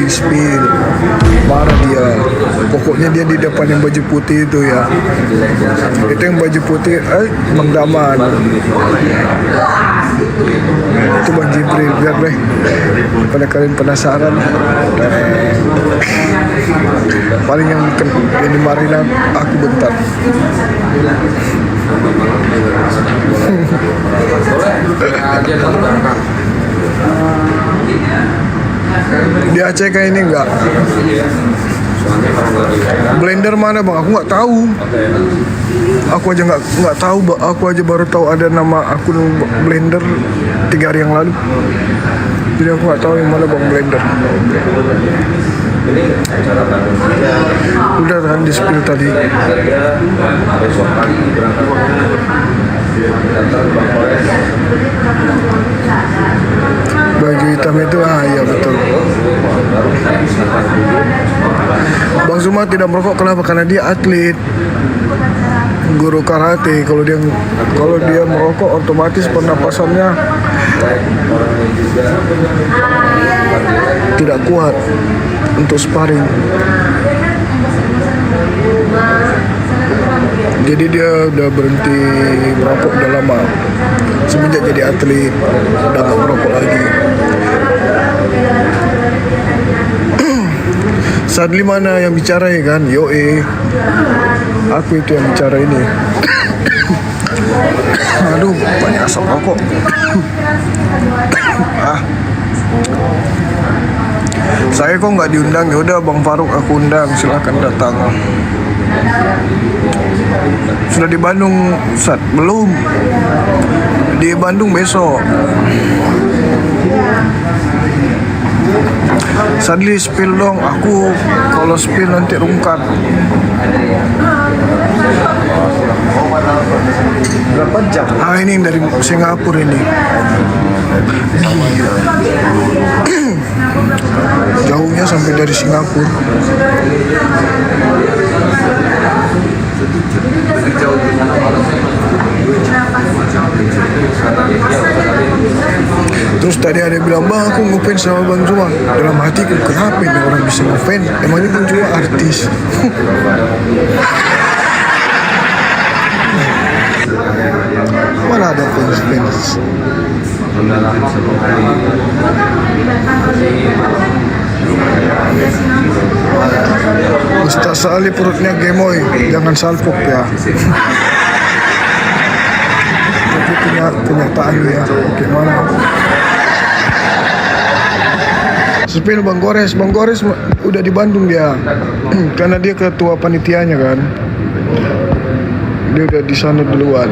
di spill, marah dia. Pokoknya dia di depan yang baju putih itu ya, itu yang baju putih, Bang Daman, itu Bang Jibril. Biar deh, pada kalian penasaran, paling yang dimarahin aku bentar. Di Aceh kayak ini enggak. Blender mana bang? Aku nggak tahu. Aku aja nggak tahu. Aku aja baru tahu ada nama akun Blender 3 hari yang lalu. Jadi aku nggak tahu yang mana bang Blender. Udah kan di spill tadi. Baju hitam itu, iya betul. Bang Zuma tidak merokok kenapa? Karena dia atlet, guru karate. Kalau dia merokok otomatis pernapasannya tidak kuat untuk sparring. Jadi dia udah berhenti merokok udah lama. Semenjak jadi atlet udah gak merokok lagi. Sadli mana yang bicara ya kan? Aku itu yang bicara ini. Aduh, banyak asap rokok. Saya kok nggak diundang? Ya udah Bang Faruk aku undang, silakan datang. Sudah di Bandung, Ustaz? Belum. Di Bandung besok. Sadli spill dong, aku kalau spill nanti rungkat. Berapa jam? Ini dari Singapura ini. Jauhnya sampai dari Singapura. Terus tadi ada yang bilang, bang aku ngefans sama Bang Zuma. Dalam hatiku, kenapa ini orang bisa ngefans? Emangnya Bang Zuma artis? Mana ada fans? Ustaz Ali perutnya gemoy, jangan salpuk ya. Tapi kenyataan ya, gimana? Spill Bang Gores udah di Bandung dia, karena dia ketua panitianya kan. Dia udah di sana duluan.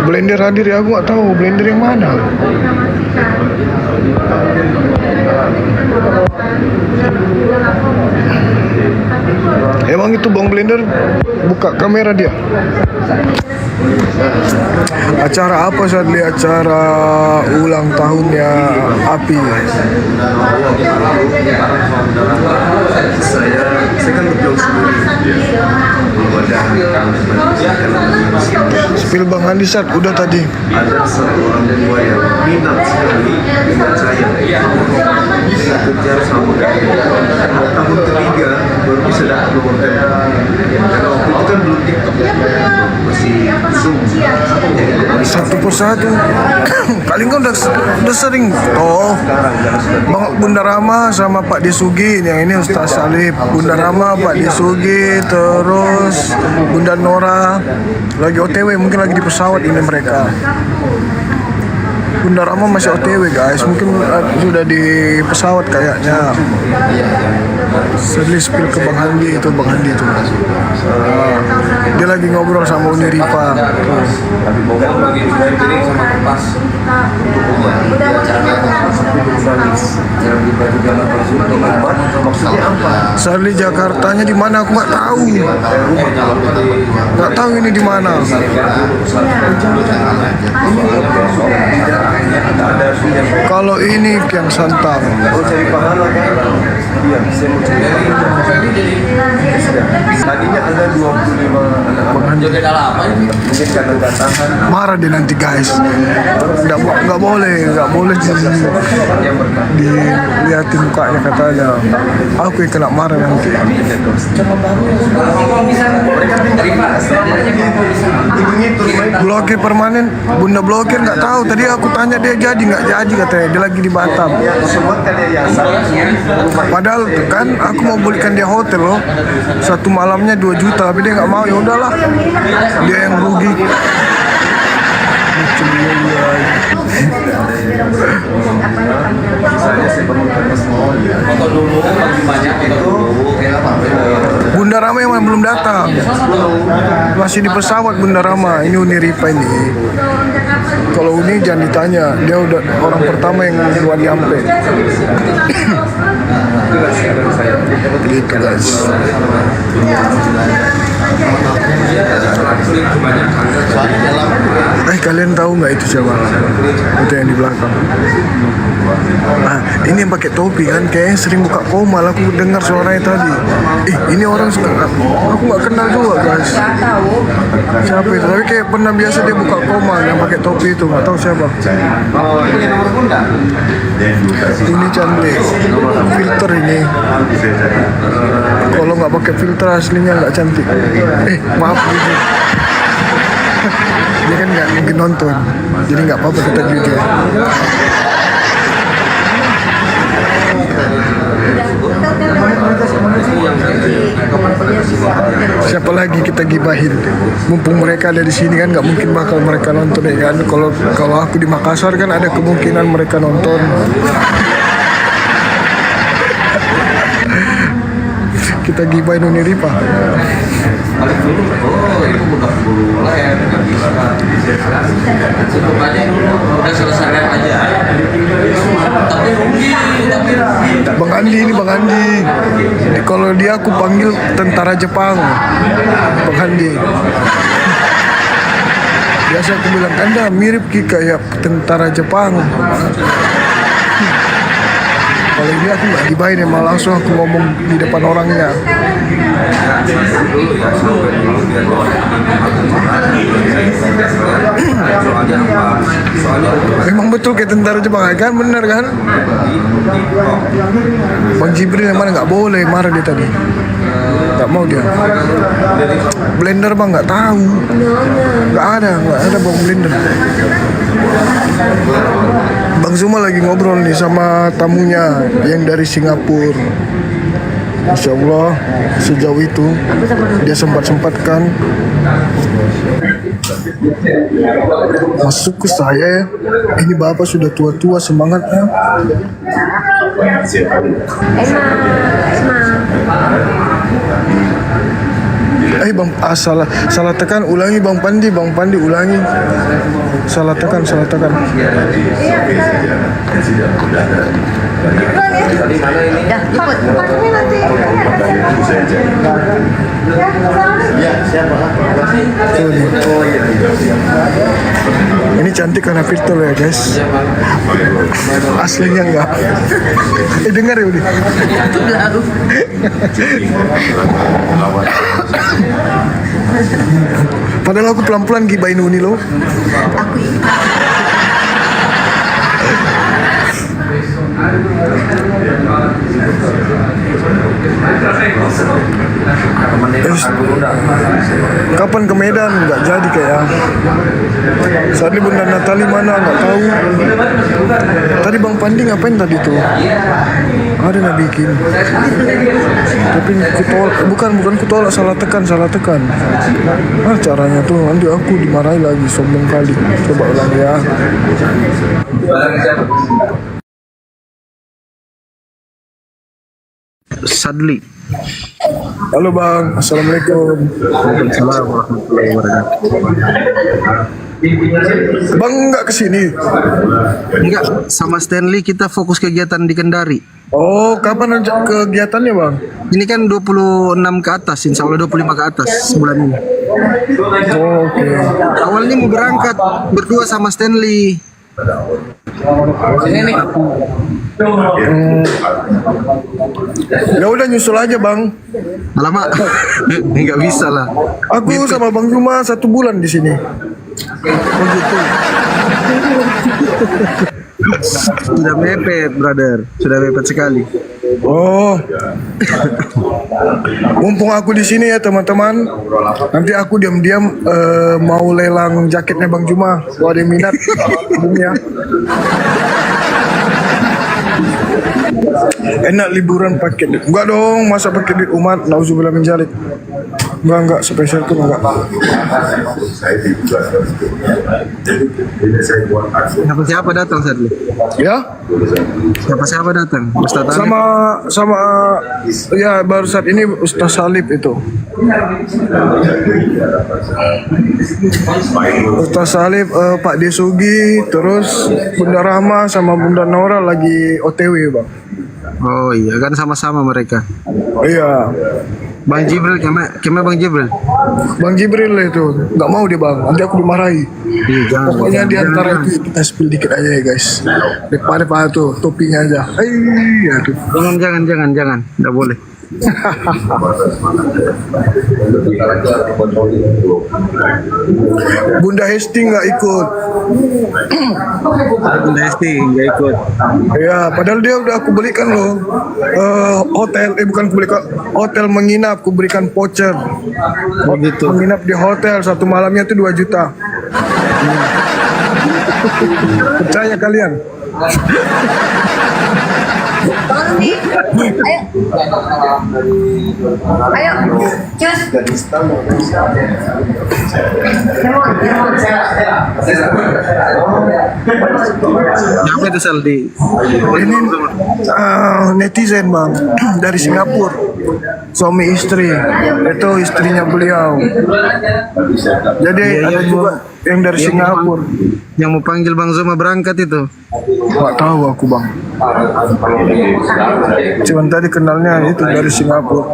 Blender hadir ya, aku nggak tahu Blender yang mana. Emang itu Bang Blender buka kamera dia. Acara apa Sadli? Acara ulang tahunnya API. Saya kan berjuang sendiri. Spill Bang Andi Sat udah tadi. Ada satu orang tua yang minat sekali dengan saya. Kejar sama tahun ketiga baru bisa dapat nomor telepon. Karena waktu itu kan belum TikTok, masih Zoom. Satu persatu. Paling kan udah sering Bang Bunda Rama sama Pak Desugi, yang ini Ustaz Salib. Bunda Rama, Pak Desugi, terus Bunda Nora lagi OTW, mungkin lagi di pesawat ini mereka. Bunda Rama masih OTW guys, mungkin sudah di pesawat kayaknya. Sedih spill ke Bang Handi itu, dia lagi ngobrol sama Uni Rifa. Sadli Jakartanya di mana aku nggak tahu. Nggak tahu ini di mana. Kalau ini Kian Santang. Oh, cari pahala kan? Iya, saya mau cari tadinya ada 25 anak. Mungkin karena nggak tahan. Marah dia nanti guys. Nggak boleh dilihatin mukanya katanya. Aku yang kena marah nanti. Blokir permanen, Bunda blokir nggak tahu. Tadi aku tanya dia jadi nggak jadi katanya. Dia lagi di Batam. Padahal kan aku mau belikan dia hotel loh. Satu malamnya 2 juta, tapi dia nggak mau. Ya udahlah, dia yang rugi. Bunda Rama yang belum datang, masih di pesawat Bunda Rama. Ini Uni Ripa ini. Kalau Uni jangan ditanya, dia udah orang pertama yang duluan nyampe. Gitu guys. Kalian tahu nggak itu siapa? Itu yang di belakang. Nah, ini yang pakai topi kan, kayaknya sering buka koma. Aku dengar suaranya tadi. Ini orang aku nggak kenal juga guys. Siapa itu? Tapi kayak pernah biasa dia buka koma yang pakai topi itu. Nggak tahu siapa. Ini cantik. Filter ini. Kalau nggak pakai filter aslinya nggak cantik. Maaf gitu. Dia kan nggak mungkin nonton, jadi nggak apa-apa kita jujur. Siapa lagi kita gibahin? Mumpung mereka ada di sini kan, nggak mungkin bakal mereka nonton ya kan. Kalau aku di Makassar kan ada kemungkinan mereka nonton. Kita gibahin Uni Ripa. Bang Andi ini Bang Andi. Kalau dia aku panggil tentara Jepang. Bang Andi. Biasa aku bilang Anda mirip kayak tentara Jepang. Kalau ini aku nggak gibahin, emang langsung aku ngomong di depan orangnya. Memang betul kayak tentara Jepang kan, bener kan? Bang Jibril yang mana nggak boleh marah dia tadi, nggak mau dia. Blender bang nggak tahu, nggak ada bang blender. Bang Zuma lagi ngobrol nih sama tamunya yang dari Singapura. Insya Allah sejauh itu dia sempat-sempatkan masuk ke saya. Ini bapak sudah tua-tua semangatnya. Bang, salah tekan, ulangi Bang Pandi ulangi. Salah tekan. Ya, ikut. Ini cantik karena virtual ya guys. Aslinya enggak. Dengar ya udah. Padahal aku pelan-pelan gibain Uni lo. Kapan ke Medan? Nggak jadi kayak. Saat ini Bunda Natali mana? Nggak tahu. Tadi Bang Pandi ngapain tadi tuh? Ada nggak bikin? Tapi bukan kutolak, salah tekan. Caranya tuh nanti aku dimarahi lagi, sombong kali. Coba ulang ya. Sadli. Halo Bang, Assalamualaikum. Waalaikumsalam warahmatullahi wabarakatuh. Bang nggak kesini? Enggak, sama Stanley kita fokus kegiatan di Kendari. Oh, kapan kegiatannya Bang? Ini kan 26 ke atas, insya Allah 25 ke atas sebulan ini. Oh, oke. Awalnya mau berangkat berdua sama Stanley. Ya udah nyusul aja Bang. Lama, nggak bisa lah. Aku sama Bang Zuma 1 bulan di sini. Oh gitu. Sudah mepet, brother. Sudah mepet sekali. Oh, mumpung aku di sini ya teman-teman, nanti aku diam-diam mau lelang jaketnya Bang Juma. Kalau ada yang minat, hubungi ya. Enak liburan pakai duit. Enggak dong, masa pakai duit umat. Nauzubillah min dzalik. Enggak, spesial tuh enggak. Siapa datang Sadli? Ya, Siapa datang? Ustaz Alif? sama ya baru saat ini Ustaz Salib itu. Ustaz Salib, Pak Desugi, terus Bunda Rahma sama Bunda Nora lagi OTW Bang. Oh iya, kan sama-sama mereka. Iya, Bang Jibril, kemana Bang Jibril? Bang Jibril itu nggak mau dia Bang, nanti aku dimarahi. Iya, jangan. Pokoknya di jangan, antara jangan. itu kita spill dikit aja ya guys. Depan tuh topinya aja. Aduh. Jangan. Nggak boleh. Bunda Hesti nggak ikut. Bunda Hesti nggak ikut. Ya, padahal dia udah aku belikan loh hotel, bukan aku belikan hotel menginap, aku berikan voucher. Oh gitu. Menginap di hotel satu malamnya itu 2 juta. Percaya kalian? Tolong nih. Ayo. Cus. Siapa itu Saldi? Ini netizen Bang dari Singapura. Suami istri. Itu istrinya beliau. Jadi Iya, ada iya, juga yang dari Singapura. Yang mau panggil Bang Zuma berangkat itu. Nggak tahu aku Bang. Cuman tadi kenalnya itu dari Singapura.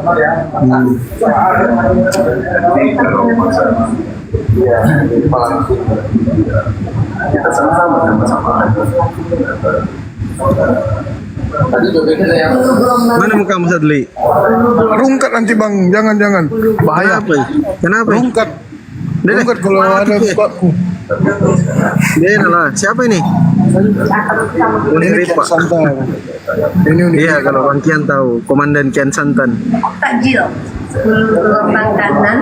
Mana muka kamu Sadli? Rungkat nanti Bang, jangan. Bahaya. Kenapa? Kenapa? Rungkat. Rungkat kalau ada mukaku. Dia lah. Siapa ini? Unik Ini Ripa. Kian Santan. Ini unik. Iya, kalau Bang Kian tahu, Komandan Kian Santan. Takjil. Gelombang kanan.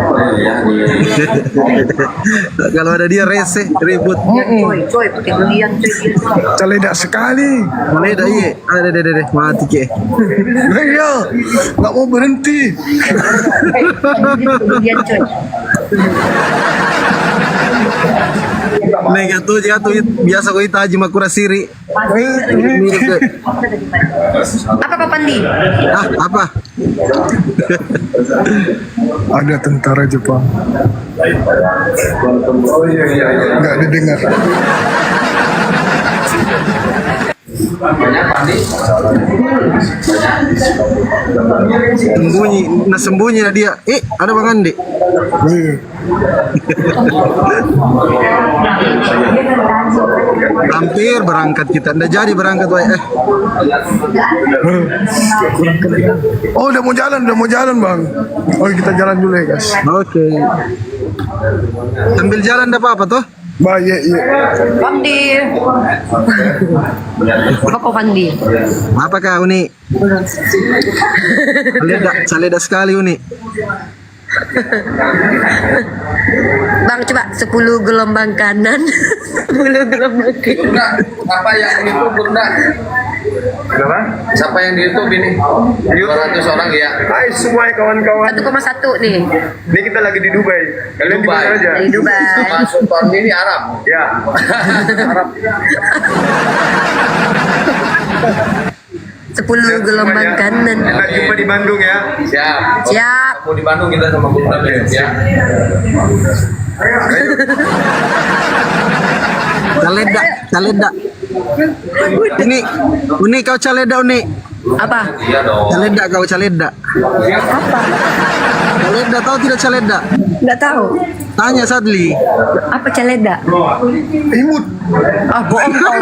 Kalau ada dia rese, ribut. Coy, pakai belian coy. Celedak sekali. Mana ada iya? Ada deh, mati ke. Iya, nggak mau berhenti. Belian coy. Nih jatuh biasa kau itu Haji Makura Siri. Apa Pak Pandi? Ah, apa? Ada tentara Jepang. Nggak didengar. Sembunyi lah dia. Ada Bang Andi. Iya. Hampir berangkat kita. Nggak jadi berangkat, woy. Oh, udah mau jalan Bang. Oh, kita jalan dulu ya guys. Oke. Sambil jalan enggak apa-apa toh? Iya. Pandi. Apa Pak Pandi? Apakah Uni? Saleda sekali Uni. Bang coba 10 gelombang kanan. 10 gelombang kiri. Apa yang itu Bunda? Kenapa? Siapa yang di YouTube ini? 200 orang ya. Hai semua kawan-kawan. 1,1 nih. Ini kita lagi di Dubai. Kalian di Dubai. mana aja? Dari Dubai. Sama Sultan ini Arab. Ya. Arab. 10 gelombang kanan. Kita jumpa di Bandung ya. Siap. Siap. Mau di Bandung kita sama Bunda ya. Caleda. Uni kau caleda Uni. Apa? Iya dong. Caleda kau caleda. Apa? Caleda tahu tidak caleda? Nggak tahu. Tanya Sadli. Apa caleda? Imut. Ah, bohong kau.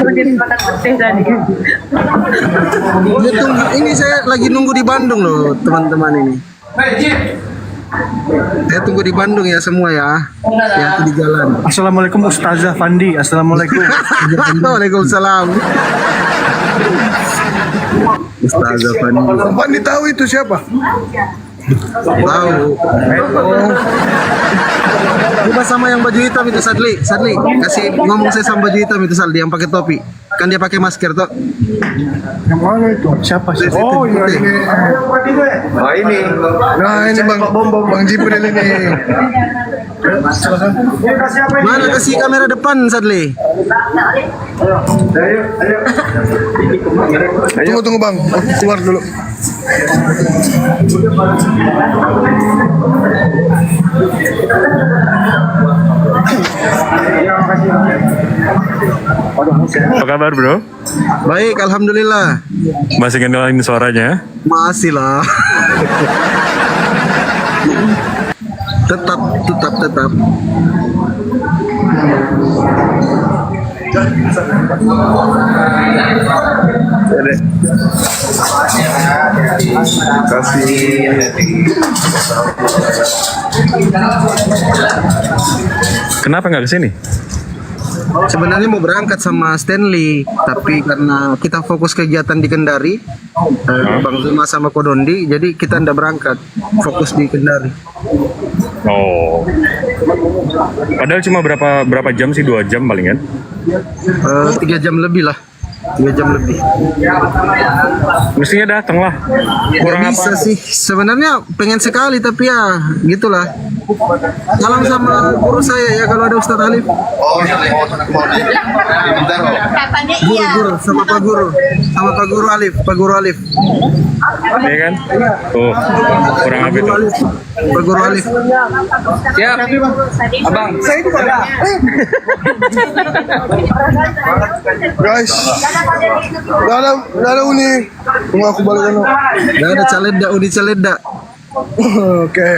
Jadi makan petai tadi. Ini saya lagi nunggu di Bandung loh teman-teman ini. Hei, Jim. Saya tunggu di Bandung ya semua ya. Ya di jalan. Assalamualaikum Ustazah Fandi. Assalamualaikum. Waalaikumsalam. Ustazah Fandi. Fandi tahu itu siapa? Tahu. Coba sama yang baju hitam itu Sadli, kasih ngomong saya sama baju hitam itu Sadli yang pakai topi. Kan dia pakai masker toh. Yang mana itu? Siapa sih? Oh iya ini. Nah ini. Nah ini Bang Jibril ini. Mana kasih kamera depan Sadli? Tunggu Bang, aku keluar dulu. Apa kabar bro? Baik, alhamdulillah. Masih kenalin suaranya? Masih lah. tetap. Kenapa nggak kesini? Sebenarnya mau berangkat sama Stanley, tapi karena kita fokus kegiatan di Kendari, Bang Zuma sama Kodondi, jadi kita ndak berangkat, fokus di Kendari. Oh. Padahal cuma berapa jam sih? 2 jam palingan? 3 jam lebih lah. 3 jam lebih. Mestinya datang lah. Kurang Nggak bisa apa? sih. Sebenarnya pengen sekali tapi ya gitulah. Salam sama guru saya ya kalau ada Ustadz Alif. Katanya iya. Guru sama Pak Guru Alif. Iya kan? Tuh, kurang apa itu? Pak Guru Alif. Siap. Abang. Saya itu ada. Guys, nggak ada uni. Tunggu aku balik dulu. Gak ada Uni Caleda. Oke.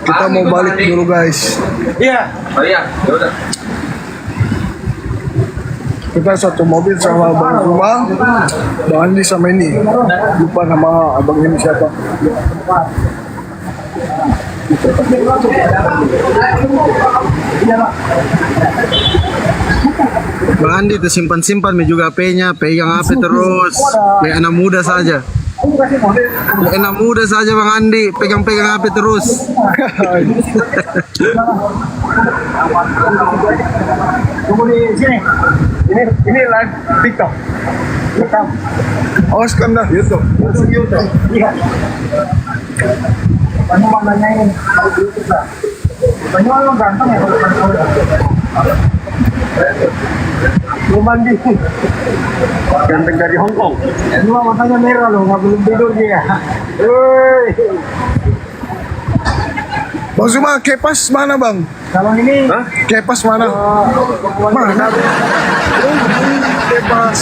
Kita mau balik dulu guys. Oh iya, ya udah. Kita satu mobil sama Bang Zuma, Bang Andi sama ini. Lupa nama abang ini siapa. Bang Andi tuh simpan juga HP-nya, pegang HP terus. Kayak anak muda saja. Kayak anak muda saja Bang Andi, pegang-pegang HP terus. Tunggu di sini. Ini live TikTok. Awas kan dah YouTube. Iya. Kamu mau nanyain harus YouTube lah. Kamu lo ganteng ya kalau belum mandi. Ganteng dari Hong Kong. Ini mah matanya merah loh, nggak belum tidur dia. Hei. Bang Zuma, kepas mana bang? Kalau ini, kepas mana? Mana? Kepas.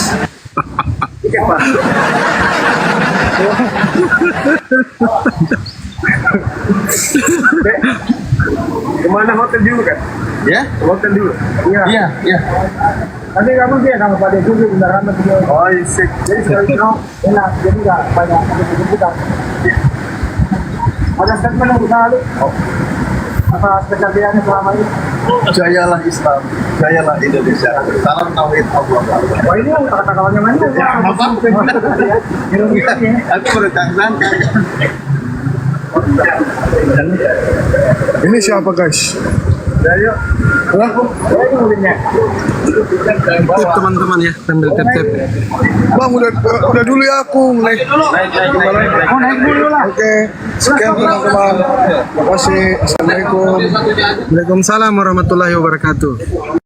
Kepas. Kemana hotel dulu kan? Ya? Hotel dulu. Iya. Nanti kamu dia sama Pak Desu beneran beliau. Oh, iya. Jadi sekali enak, jadi nggak banyak kebutuhan. Ada statement yang bisa lalu? Apa spesialnya selama ini? Jayalah Islam, jayalah Indonesia. Salam tauhid Allah. Wah ini kata-katanya mana? Ya, apa? Aku bercanda. Ini siapa guys? Ayo. Tip teman-teman ya, sambil tip. Bang udah dulu ya aku naik. Naik dulu lah. Oke. Sekian teman-teman. Terima kasih. Assalamualaikum. Waalaikumsalam warahmatullahi wabarakatuh.